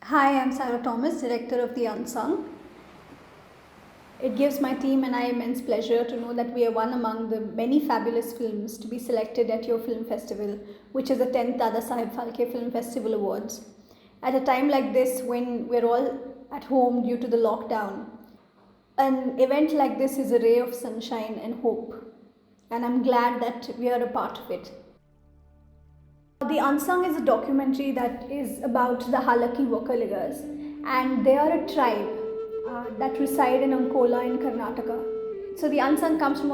Hi, I'm Sarah Thomas, director of The Unsung. It gives my team and I immense pleasure to know that we are one among the many fabulous films to be selected at your film festival, which is the 10th Dada Saheb Phalke Film Festival Awards. At a time like this, when we're all at home due to the lockdown, an event like this is a ray of sunshine and hope, and I'm glad that we are a part of it. The Unsung is a documentary that is about the Halaki Vokaligas, and they are a tribe that reside in Ankola in Karnataka. So the Unsung comes from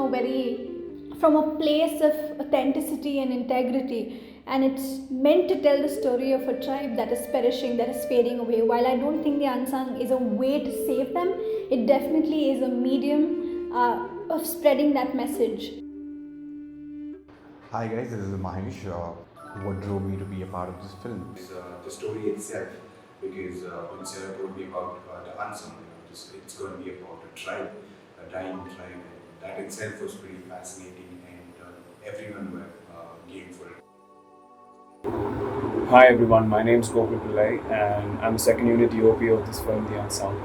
a place of authenticity and integrity, and it's meant to tell the story of a tribe that is perishing, that is fading away. While I don't think the Unsung is a way to save them, it definitely is a medium of spreading that message. Hi guys, this is Mahesh. What drove me to be a part of this film? Is the story itself, because when Sarah told me about the unsung, it's going to be about a tribe, a dying tribe, and that itself was pretty fascinating, and everyone were game for it. Hi everyone, my name is Gokul Pillai and I'm a second unit DOP of this film, The Unsung.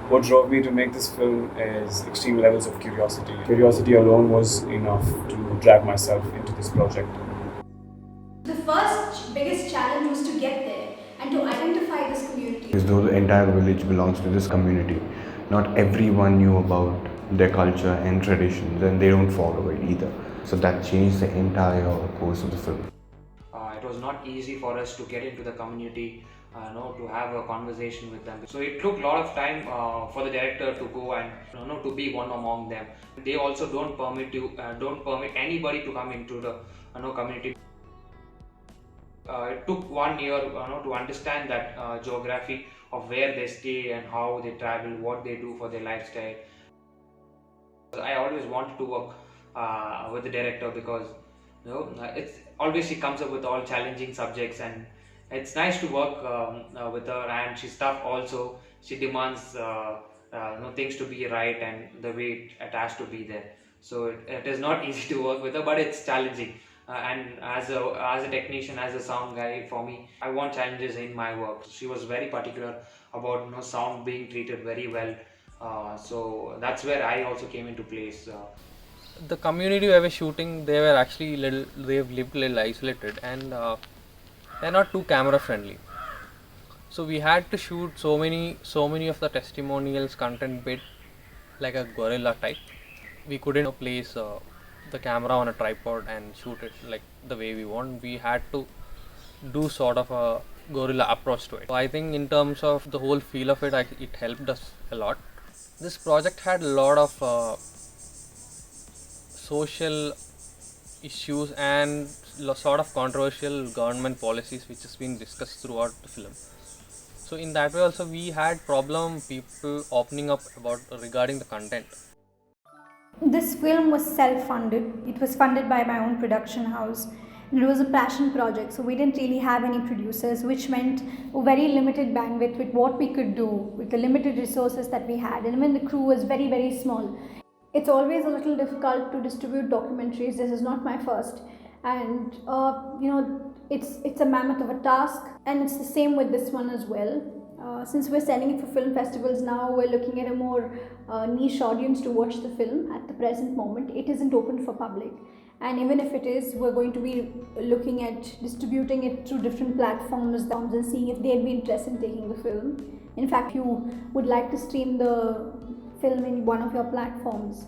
What drove me to make this film is extreme levels of curiosity. Curiosity alone was enough to drag myself into this project. The first biggest challenge was to get there and to identify this community. Because though the entire village belongs to this community, not everyone knew about their culture and traditions, and they don't follow it either. So that changed the entire course of the film. It was not easy for us to get into the community, to have a conversation with them. So it took a lot of time for the director to go and to be one among them. They also don't permit anybody to come into the community. It took 1 year to understand that geography of where they stay and how they travel, what they do for their lifestyle. I always wanted to work with the director because it's always she comes up with all challenging subjects, and it's nice to work with her. And she's tough also. She demands things to be right and the way it has to be there. So it is not easy to work with her, but it's challenging. And as a technician, as a sound guy, for me, I want challenges in my work. She was very particular about sound being treated very well. So that's where I also came into place. The community where we're shooting, they were actually they've lived little isolated, and they're not too camera friendly. So we had to shoot so many of the testimonials content bit like a gorilla type. We couldn't place the camera on a tripod and shoot it like the way we want. We had to do sort of a gorilla approach to it. So I think in terms of the whole feel of it, it helped us a lot. This project had a lot of social issues and sort of controversial government policies which has been discussed throughout the film. So in that way also we had problem people opening up about regarding the content. This film was self-funded. It was funded by my own production house. And it was a passion project, so we didn't really have any producers, which meant a very limited bandwidth with what we could do, with the limited resources that we had. And even the crew was very, very small. It's always a little difficult to distribute documentaries. This is not my first. And, it's a mammoth of a task. And it's the same with this one as well. Since we're sending it for film festivals now, we're looking at a more niche audience to watch the film at the present moment. It isn't open for public, and even if it is, we're going to be looking at distributing it through different platforms and seeing if they'd be interested in taking the film. In fact, if you would like to stream the film in one of your platforms,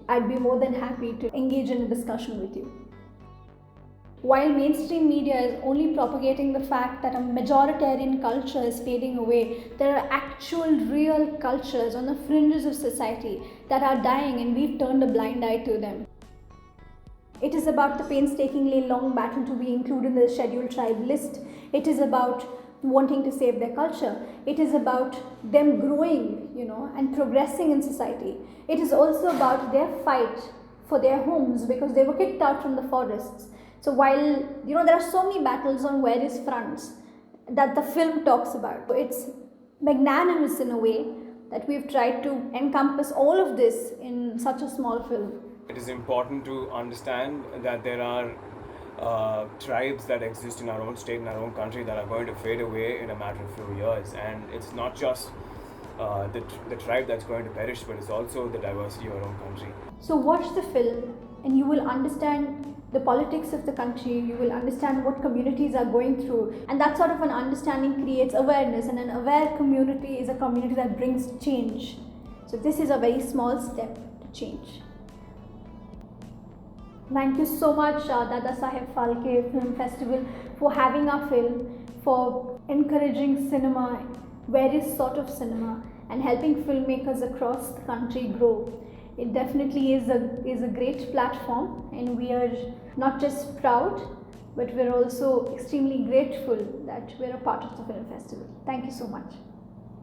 I'd be more than happy to engage in a discussion with you. While mainstream media is only propagating the fact that a majoritarian culture is fading away, there are actual real cultures on the fringes of society that are dying, and we've turned a blind eye to them. It is about the painstakingly long battle to be included in the scheduled tribe list. It is about wanting to save their culture. It is about them growing, and progressing in society. It is also about their fight for their homes because they were kicked out from the forests. So while there are so many battles on various fronts that the film talks about, it's magnanimous in a way that we've tried to encompass all of this in such a small film. It is important to understand that there are tribes that exist in our own state, in our own country, that are going to fade away in a matter of few years. And it's not just the tribe that's going to perish, but it's also the diversity of our own country. So watch the film and you will understand the politics of the country, you will understand what communities are going through, and that sort of an understanding creates awareness, and an aware community is a community that brings change. So this is a very small step to change. Thank you so much Dada Saheb Phalke Film Festival for having our film, for encouraging cinema, various sort of cinema, and helping filmmakers across the country grow. It definitely is a great platform, and we are not just proud, but we're also extremely grateful that we're a part of the film festival. Thank you so much.